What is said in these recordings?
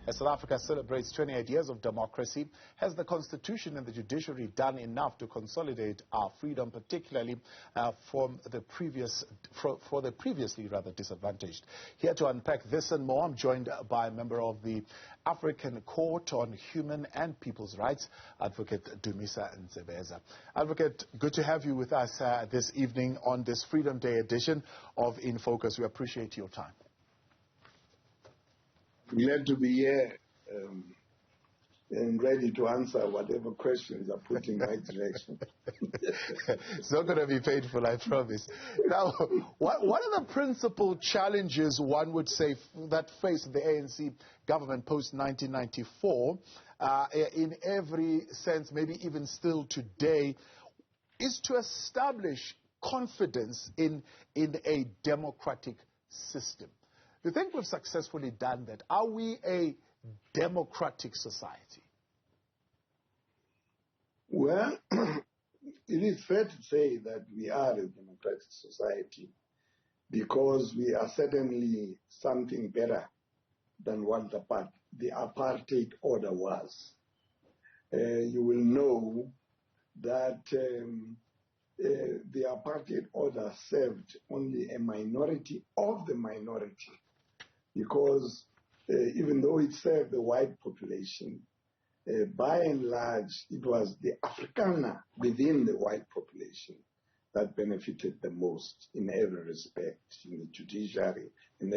As South Africa celebrates 28 years of democracy, has the Constitution and the judiciary done enough to consolidate our freedom, particularly for the previously disadvantaged? Here to unpack this and more, I'm joined by a member of the African Court on Human and People's Rights, Advocate Dumisa Ntsebeza. Advocate, good to have you with us this evening on this Freedom Day edition of In Focus. We appreciate your time. Glad to be here and ready to answer whatever questions are put in my direction. It's not going to be painful, I promise. Now, what are the principal challenges, one would say, that face the ANC government post-1994 in every sense, maybe even still today, is to establish confidence in a democratic system? Do you think we've successfully done that? Are we a democratic society? Well, it is fair to say that we are a democratic society because we are certainly something better than what the apartheid order was. You will know that the apartheid order served only a minority of the minority, because even though it served the white population, by and large, it was the Afrikaner within the white population that benefited the most in every respect, in the judiciary and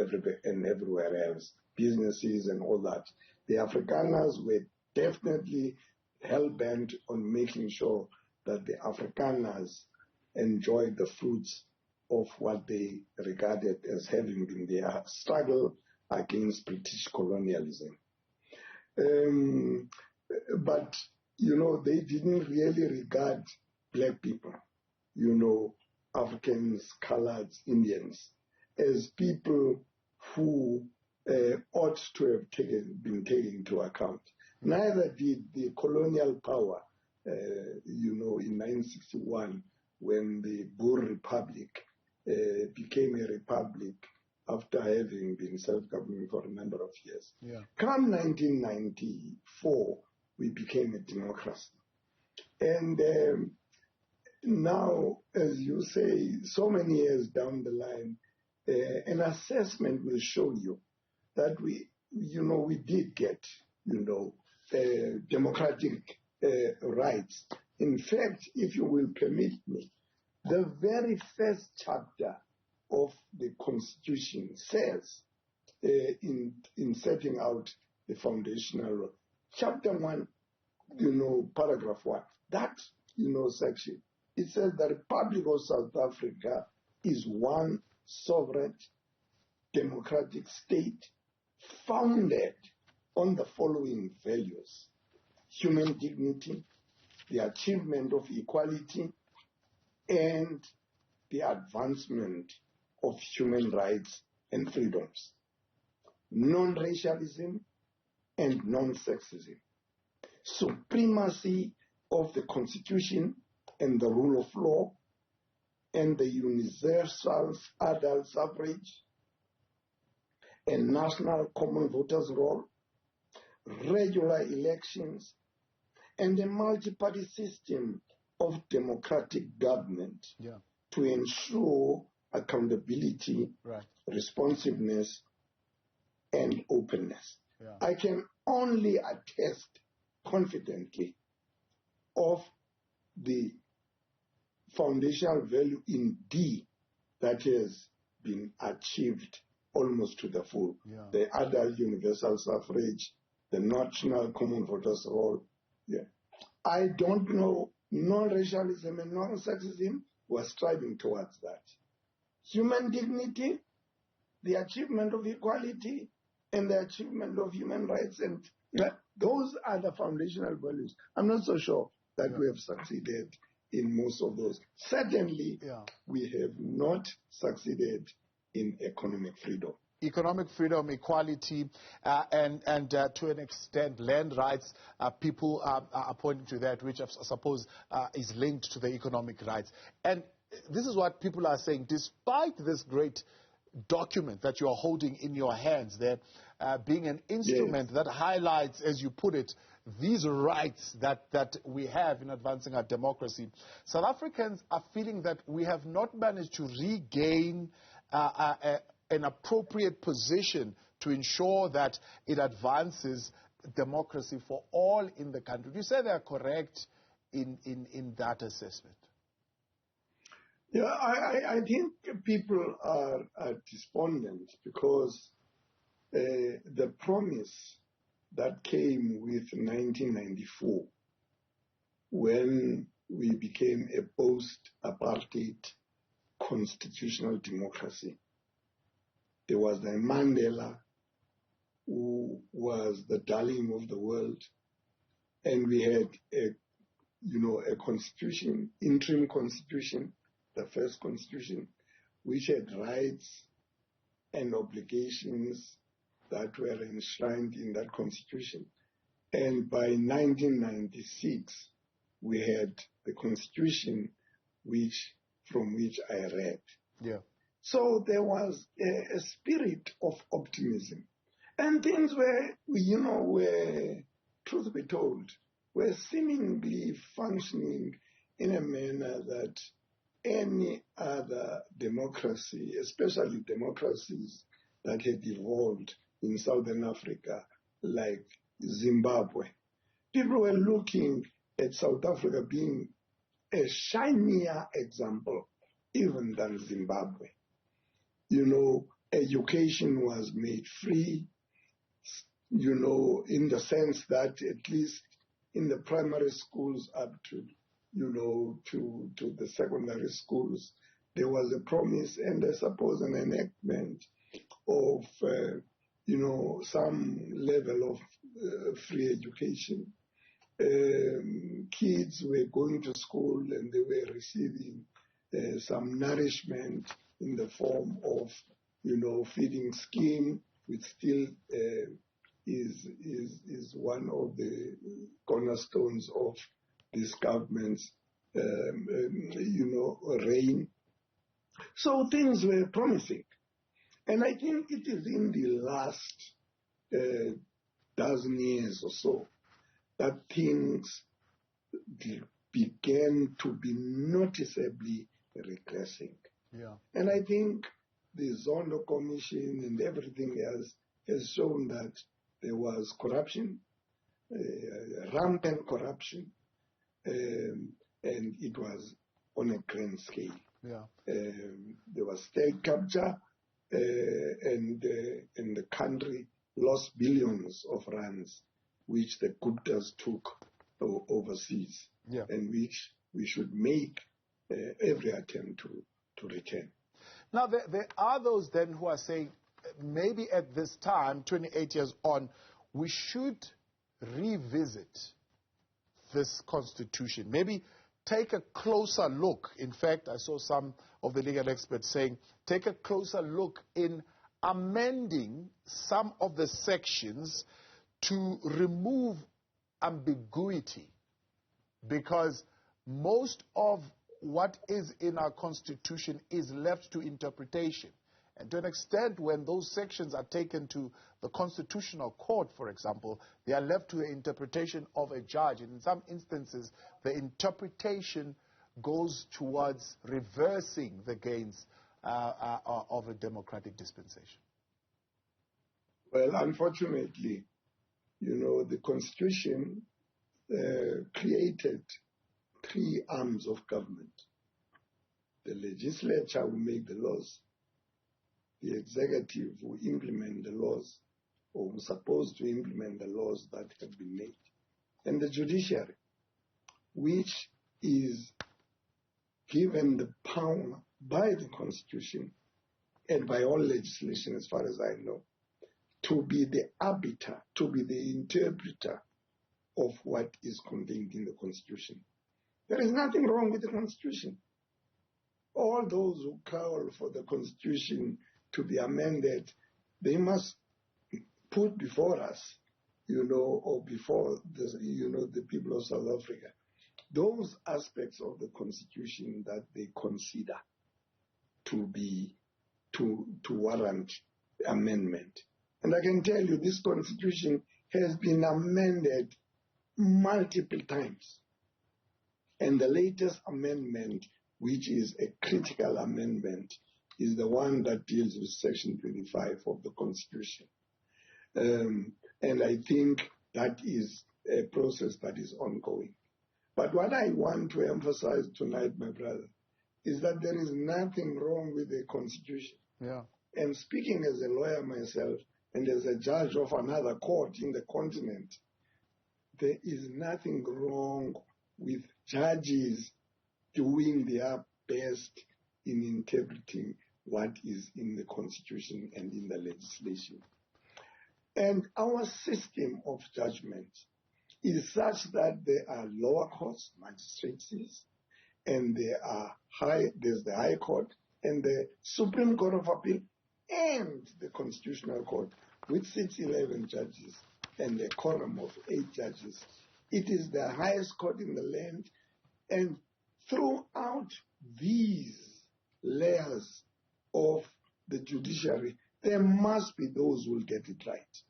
everywhere else, businesses and all that. The Afrikaners were definitely hell-bent on making sure that the Afrikaners enjoyed the fruits of what they regarded as having been their struggle against British colonialism. But, they didn't really regard black people, Africans, coloreds, Indians, as people who ought to have been taken into account. Neither did the colonial power, in 1961, when the Boer Republic became a republic after having been self-governing for a number of years. Yeah. Come 1994, we became a democracy. And now, as you say, so many years down the line, an assessment will show you that we did get, democratic rights. In fact, if you will permit me, the very first chapter of the Constitution says, in setting out the foundational law, Chapter 1, paragraph 1, that, section, it says the Republic of South Africa is one sovereign democratic state founded on the following values: human dignity, the achievement of equality, and the advancement of human rights and freedoms, non-racialism and non-sexism, supremacy of the Constitution and the rule of law, and the universal adult suffrage, and national common voters' roll, regular elections, and a multi-party system of democratic government to ensure accountability, responsiveness, and openness. Yeah. I can only attest confidently of the foundational value in D that has been achieved almost to the full. Yeah. The adult universal suffrage, the national common voters' roll. Yeah. I don't know, non-racialism and non-sexism were striving towards that. Human dignity, the achievement of equality, and the achievement of human rights, and those are the foundational values. I'm not so sure that we have succeeded in most of those. Certainly, we have not succeeded in economic freedom. Economic freedom, equality, and to an extent, land rights. People are pointing to that, which I suppose is linked to the economic rights. And this is what people are saying. Despite this great document that you are holding in your hands there, being an instrument that highlights, as you put it, these rights that we have in advancing our democracy. South Africans are feeling that we have not managed to regain an appropriate position to ensure that it advances democracy for all in the country. Do you say they are correct in that assessment? Yeah, I think people are despondent because the promise that came with 1994, when we became a post-apartheid constitutional democracy, there was the Mandela, who was the darling of the world, and we had a constitution, interim constitution, the first constitution, which had rights and obligations that were enshrined in that constitution. And by 1996, we had the constitution from which I read. Yeah. So there was a spirit of optimism. And things were, truth be told, were seemingly functioning in a manner that any other democracy, especially democracies that had evolved in Southern Africa, like Zimbabwe, people were looking at South Africa being a shinier example even than Zimbabwe. Education was made free, in the sense that at least in the primary schools up to the secondary schools, there was a promise and I suppose an enactment of, some level of free education. Kids were going to school and they were receiving some nourishment in the form of, feeding scheme, which still is one of the cornerstones of this government's, reign. So things were promising. And I think it is in the last dozen years or so that things began to be noticeably regressing. Yeah. And I think the Zondo Commission and everything else has shown that there was corruption, rampant corruption, and it was on a grand scale. Yeah. There was state capture, and the country lost billions of rands, which the Guptas took overseas, and which we should make every attempt to return. Now, there are those then who are saying maybe at this time, 28 years on, we should revisit this constitution. Maybe take a closer look. In fact, I saw some of the legal experts saying, take a closer look in amending some of the sections to remove ambiguity, because most of what is in our constitution is left to interpretation. And to an extent, when those sections are taken to the constitutional court, for example, they are left to the interpretation of a judge. And in some instances, the interpretation goes towards reversing the gains of a democratic dispensation. Well, unfortunately, the Constitution created three arms of government. The legislature will make the laws, the executive will implement the laws, or was supposed to implement the laws that have been made, and the judiciary, which is given the power by the Constitution and by all legislation, as far as I know, to be the arbiter, to be the interpreter of what is contained in the Constitution. There is nothing wrong with the Constitution. All those who call for the Constitution to be amended, they must put before us, or before the people of South Africa, those aspects of the Constitution that they consider to be to warrant amendment. And I can tell you this constitution has been amended multiple times. And the latest amendment, which is a critical amendment, is the one that deals with Section 25 of the Constitution. And I think that is a process that is ongoing. But what I want to emphasize tonight, my brother, is that there is nothing wrong with the Constitution. Yeah. And speaking as a lawyer myself and as a judge of another court in the continent, there is nothing wrong with judges doing their best in interpreting what is in the Constitution and in the legislation. And our system of judgment is such that there are lower courts, magistrates, and there's the High Court and the Supreme Court of Appeal and the Constitutional Court, which sits 11 judges and a quorum of 8 judges. It is the highest court in the land, and throughout these layers of the judiciary, there must be those who will get it right.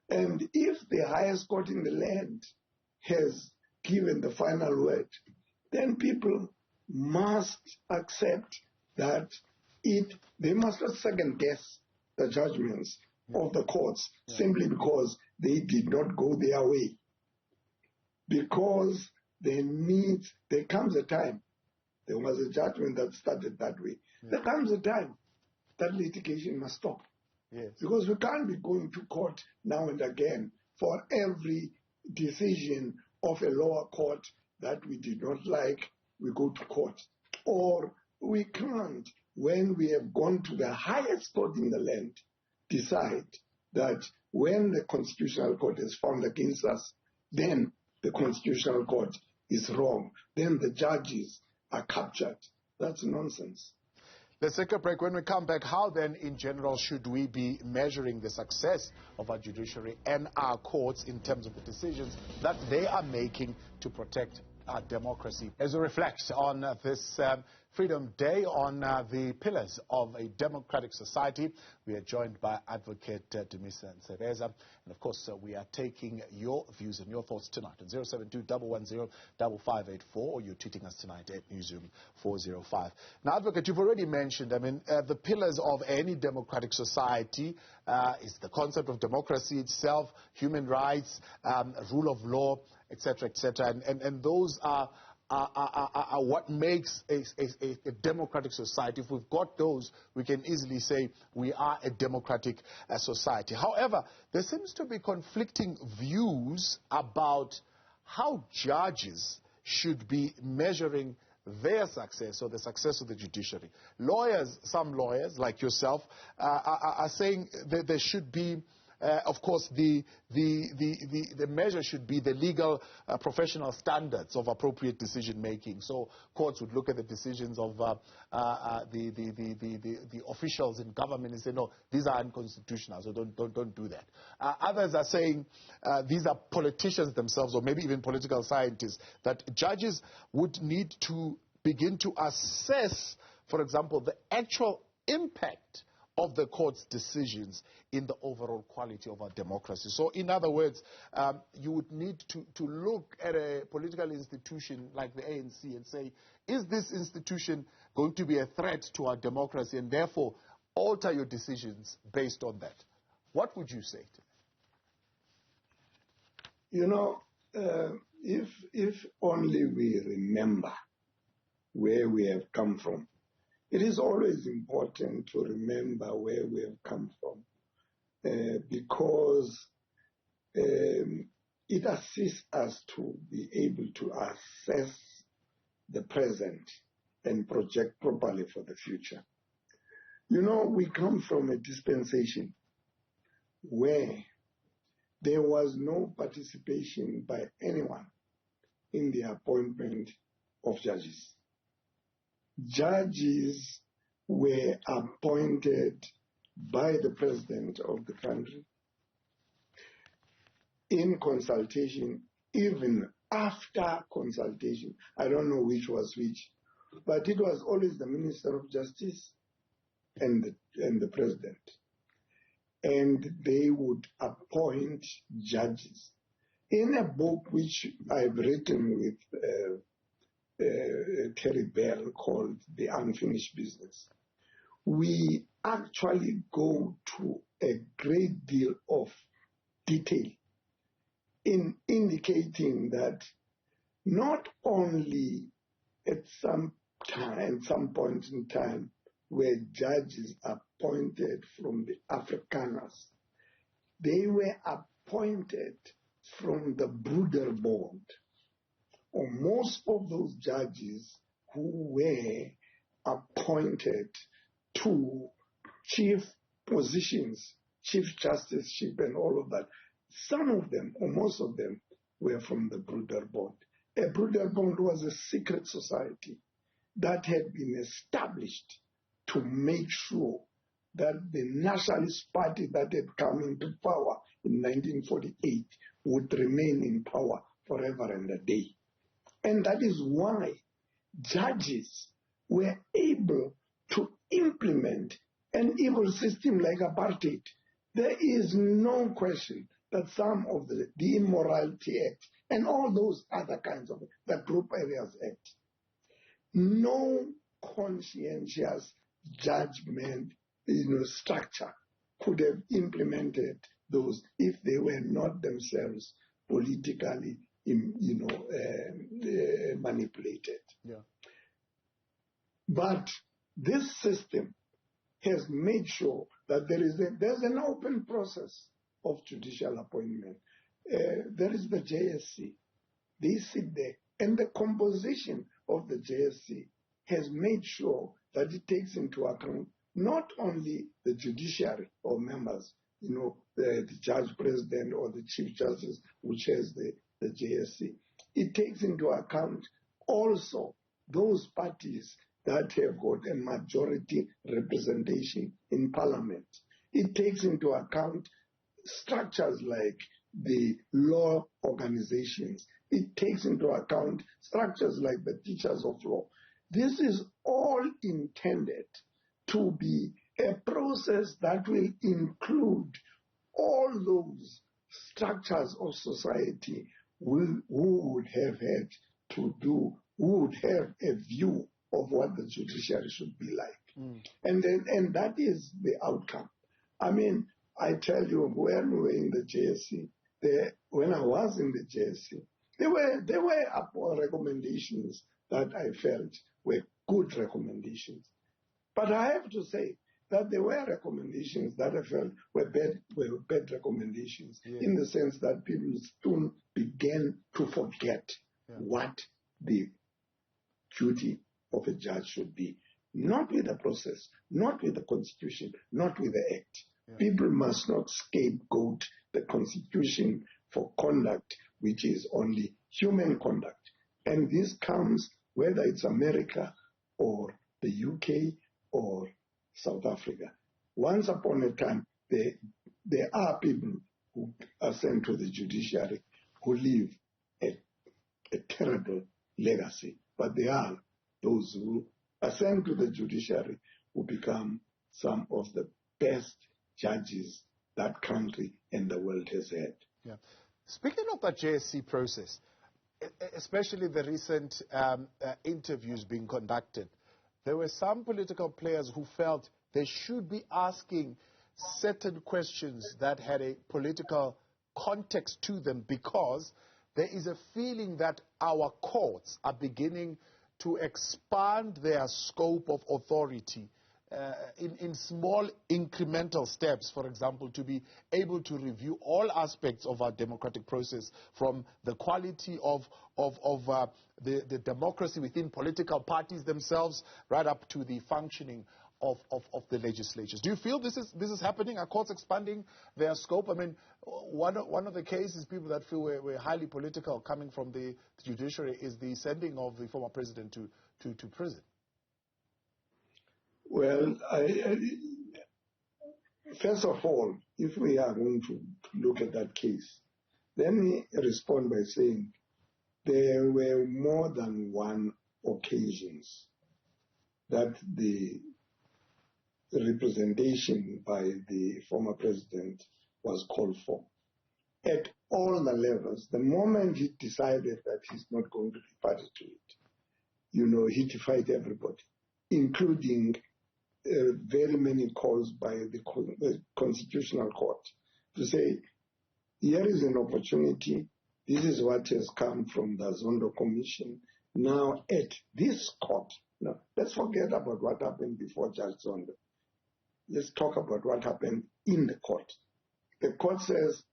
And if the highest court in the land has given the final word, then people must accept that they must not second guess the judgments of the courts simply because they did not go their way. Because there comes a time, there was a judgment that started that way. Yeah. There comes a time that litigation must stop. Yes. Because we can't be going to court now and again for every decision of a lower court that we did not like, we go to court. Or we can't, when we have gone to the highest court in the land, decide that when the Constitutional Court is found against us, then the Constitutional Court is wrong. Then the judges are captured. That's nonsense. Let's take a break. When we come back, how then, in general, should we be measuring the success of our judiciary and our courts in terms of the decisions that they are making to protect our democracy? As we reflect on this Freedom Day, on the pillars of a democratic society, we are joined by Advocate Dumisa Ntsebeza. And of course, we are taking your views and your thoughts tonight on 072-110-5584, or you're tweeting us tonight at Newzroom 405. Now, Advocate, you've already mentioned, the pillars of any democratic society is the concept of democracy itself, human rights, rule of law, etc., etc. And those are what makes a democratic society. If we've got those, we can easily say we are a democratic society. However, there seems to be conflicting views about how judges should be measuring their success or the success of the judiciary. Some lawyers like yourself, are saying that there should be of course, the measure should be the legal professional standards of appropriate decision making. So courts would look at the decisions of the officials in government and say, no, these are unconstitutional, so don't do that. Others are saying these are politicians themselves, or maybe even political scientists, that judges would need to begin to assess, for example, the actual impact of the court's decisions in the overall quality of our democracy. So in other words, you would need to look at a political institution like the ANC and say, is this institution going to be a threat to our democracy, and therefore alter your decisions based on that? What would you say to that? If only we remember where we have come from. It is always important to remember where we have come from because it assists us to be able to assess the present and project properly for the future. We come from a dispensation where there was no participation by anyone in the appointment of judges. Judges were appointed by the president of the country in consultation, even after consultation. I don't know which was which, but it was always the Minister of Justice and the president. And they would appoint judges. In a book which I've written with Terry Bell called The Unfinished Business, we actually go to a great deal of detail in indicating that not only at some point in time were judges appointed from the Afrikaners, they were appointed from the Broederbond, or most of those judges who were appointed to chief positions, chief justiceship and all of that, some of them, or most of them, were from the Broederbond. A Broederbond was a secret society that had been established to make sure that the Nationalist Party that had come into power in 1948 would remain in power forever and a day. And that is why judges were able to implement an evil system like apartheid. There is no question that some of the Immorality Act and all those other kinds of the Group Areas Act, no conscientious judgment structure could have implemented those if they were not themselves politically manipulated. Yeah. But this system has made sure that there's an open process of judicial appointment. There is the JSC. They sit there, and the composition of the JSC has made sure that it takes into account not only the judiciary or members, the judge president or the chief justice who chairs the JSC. It takes into account also those parties that have got a majority representation in parliament. It takes into account structures like the law organizations. It takes into account structures like the teachers of law. This is all intended to be a process that will include all those structures of society who would have had to do, who would have a view of what the judiciary should be like. And that is the outcome. I mean, I tell you, when we were in the JSC, when I was in the JSC, there were recommendations that I felt were good recommendations. But I have to say that there were recommendations that I felt were bad recommendations, in the sense that people soon began to forget what the duty of a judge should be. Not with the process, not with the Constitution, not with the Act. People must not scapegoat the Constitution for conduct which is only human conduct. And this comes whether it's America or the UK or South Africa. Once upon a time, there are people who are sent to the judiciary who leave a terrible legacy. But there are those who are sent to the judiciary who become some of the best judges that country and the world has had. Yeah. Speaking of that JSC process, especially the recent interviews being conducted, there were some political players who felt they should be asking certain questions that had a political context to them, because there is a feeling that our courts are beginning to expand their scope of authority in small incremental steps, for example, to be able to review all aspects of our democratic process, from the quality of the democracy within political parties themselves, right up to the functioning of the legislatures. Do you feel this is happening? Are courts expanding their scope? I mean, one of the cases, people that feel we're highly political coming from the judiciary, is the sending of the former president to prison. Well, first of all, if we are going to look at that case, let me respond by saying there were more than one occasions that the representation by the former president was called for at all the levels. The moment he decided that he's not going to be party to it, he defied everybody, including very many calls by the Constitutional Court to say, here is an opportunity. This is what has come from the Zondo Commission. Now at this court, now let's forget about what happened before Judge Zondo. Let's talk about what happened in the court. The court says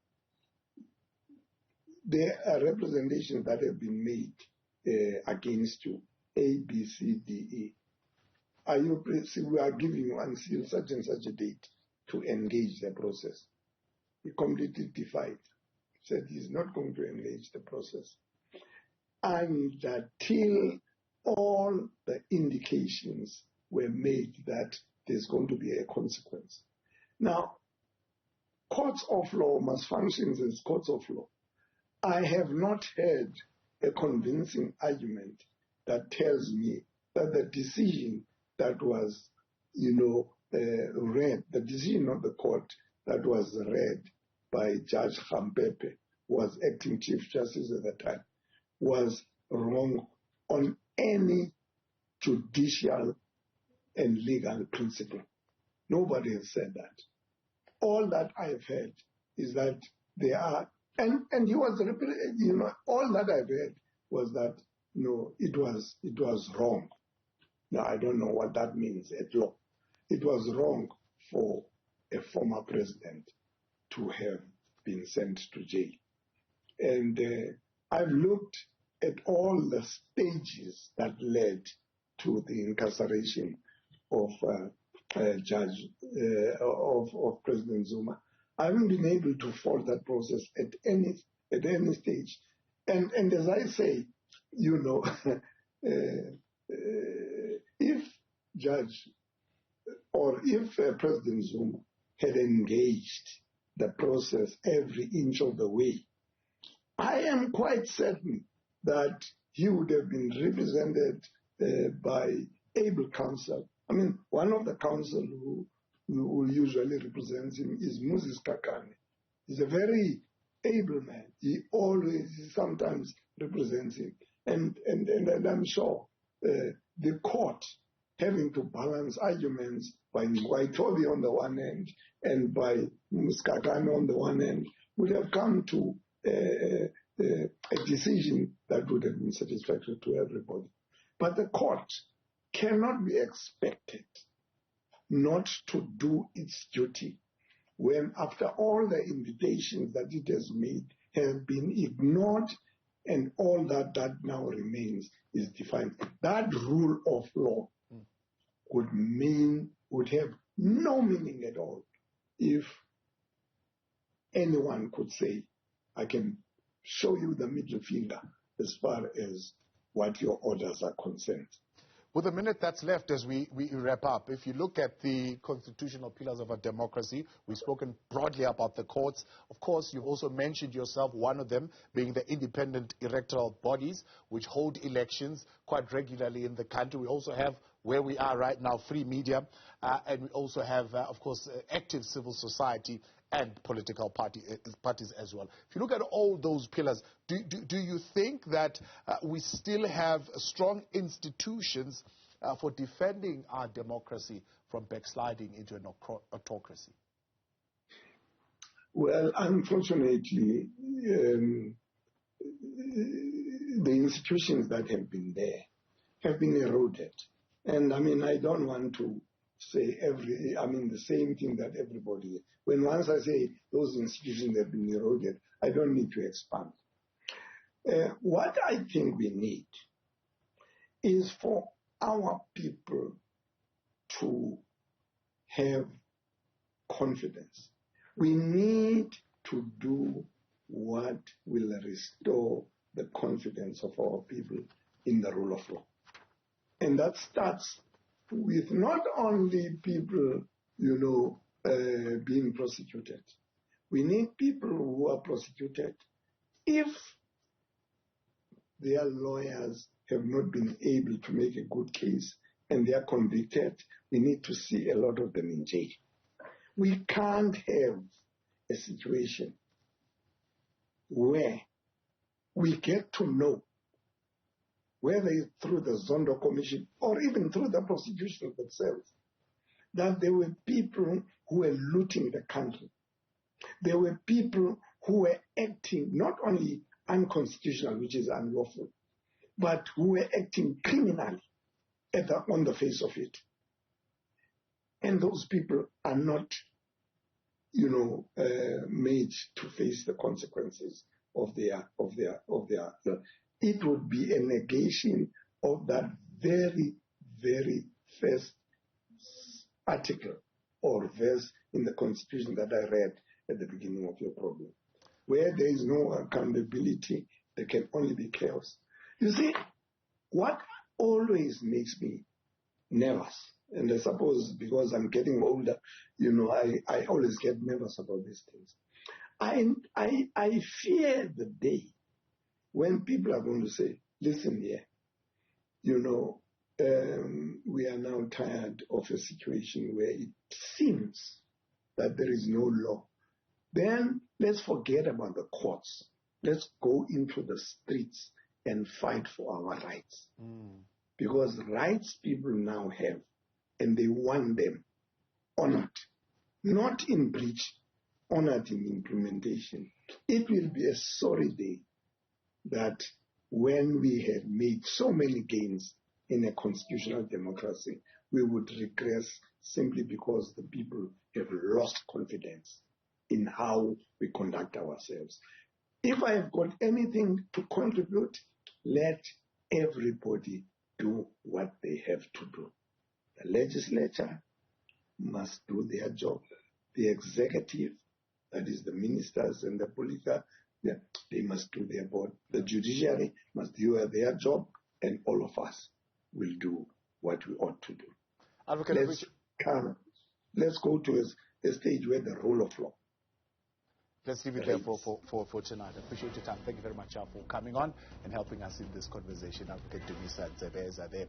there are representations that have been made against you, A, B, C, D, E. We are giving you until such and such a date to engage the process. He completely defied. Said he's not going to engage the process until all the indications were made that there's going to be a consequence. Now, courts of law must function as courts of law. I have not heard a convincing argument that tells me that the decision that was, read, the decision of the court that was read by Judge Gampepe, was acting Chief Justice at the time, was wrong on any judicial and legal principle. Nobody has said that. All that I've heard is that they are, and he was, all that I've heard was that, it was wrong. Now, I don't know what that means at law. It was wrong for a former president to have been sent to jail. And I've looked at all the stages that led to the incarceration of President Zuma. I haven't been able to follow that process at any stage. And as I say, if President Zuma had engaged the process every inch of the way, I am quite certain that he would have been represented by able counsel. I mean, one of the counsel who usually represents him is Moses Kakane. He's a very able man. He sometimes represents him. And I'm sure the court, having to balance arguments by Waitobi on the one hand and by Muskakane on the one hand, would have come to a decision that would have been satisfactory to everybody. But the court cannot be expected not to do its duty when, after all the invitations that it has made have been ignored, and all that now remains is defined. That rule of law would have no meaning at all if anyone could say, I can show you the middle finger as far as what your orders are concerned. With the minute that's left as we wrap up, if you look at the constitutional pillars of our democracy, we've spoken broadly about the courts. Of course, you've also mentioned yourself, one of them being the independent electoral bodies, which hold elections quite regularly in the country. We also have, where we are right now, free media, and we also have, of course, active civil society and political parties as well. If you look at all those pillars, do you think that we still have strong institutions for defending our democracy from backsliding into an autocracy? Well, unfortunately, the institutions that have been there have been eroded. And I mean, I don't want to say the same thing that everybody. When once I say those institutions have been eroded, I don't need to expand. What I think we need is for our people to have confidence. We need to do what will restore the confidence of our people in the rule of law. And that starts with not only people, being prosecuted. We need people who are prosecuted if their lawyers have not been able to make a good case and they are convicted, we need to see a lot of them in jail. We can't have a situation where we get to know, whether it's through the Zondo Commission or even through the prosecution themselves, that there were people who were looting the country. There were people who were acting not only unconstitutional, which is unlawful, but who were acting criminally on the face of it. And those people are not, made to face the consequences of their. It would be a negation of that very, very first article or verse in the Constitution that I read at the beginning of your program. Where there is no accountability, there can only be chaos. You see, what always makes me nervous, and I suppose because I'm getting older, I always get nervous about these things. I fear the day when people are going to say, listen here, we are now tired of a situation where it seems that there is no law. Then let's forget about the courts. Let's go into the streets and fight for our rights. Because rights people now have, and they want them honored, not in breach, honored in implementation. It will be a sorry day that when we have made so many gains in a constitutional democracy, we would regress simply because the people have lost confidence in how we conduct ourselves. If I have got anything to contribute, let everybody do what they have to do. The legislature must do their job. The executive, that is the ministers and the political, they must do their job. The judiciary must do their job, and all of us will do what we ought to do. Let's go to a stage where the rule of law. Let's leave it there for tonight. I appreciate your time. Thank you very much for coming on and helping us in this conversation. Advocate Dumisa Ntsebeza there.